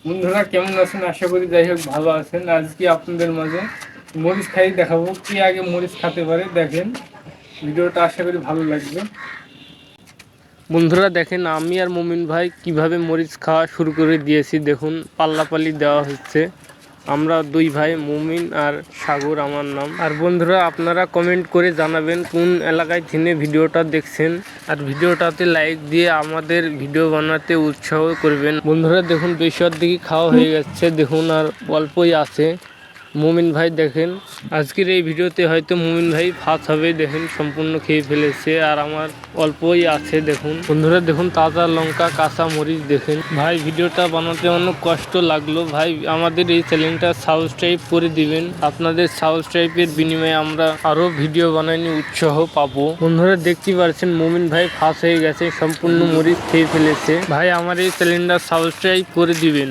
বন্ধুরা কেমন আছেন? আশা করি যাই হোক ভালো আছেন। আজকে আপনাদের মাঝে মরিচ খাই দেখাবো। কে আগে মরিচ খেতে পারে দেখেন। ভিডিওটা আশা করি ভালো লাগবে। বন্ধুরা দেখেন আমি আর মুমিন ভাই কিভাবে মরিচ খাওয়া শুরু করে দিয়েছি। দেখুন পাল্লাপাল্লি দেওয়া হচ্ছে। আমরা দুই ভাই, মুমিন আর সাগর আমার নাম। আর বন্ধুরা আপনারা কমেন্ট করে জানাবেন কোন এলাকায় থেকে ভিডিওটা দেখছেন, আর ভিডিওটাতে লাইক দিয়ে আমাদের ভিডিও বানাতে উৎসাহ করবেন। বন্ধুরা দেখুন বেশি অর্ধেকই খাওয়া হয়ে যাচ্ছে, দেখুন আর অল্পই আছে। মুমিন ভাই দেখেন আজকের এই ভিডিওতে হয়তো মুমিন ভাই ফার্স্ট হবে, দেখেন সম্পূর্ণ খেয়ে ফেলেছে, আর আমার অল্পই আছে। দেখুন বন্ধুরা দেখুন তাজা লঙ্কা, কাঁচা মরিচ। দেখেন ভাই ভিডিওটা বানাতে অনেক কষ্ট লাগলো। ভাই আমাদের এই চ্যানেলটা সাবস্ক্রাইব করে দিবেন। আপনাদের সাবস্ক্রাইবের বিনিময়ে আমরা আরো ভিডিও বানাইনি উৎসাহ পাবো। বন্ধুরা দেখতে পাচ্ছেন মুমিন ভাই ফার্স্ট হয়ে গেছে, সম্পূর্ণ মরিচ খেয়ে ফেলেছে। ভাই আমার এই চ্যানেলটা সাবস্ক্রাইব করে দিবেন।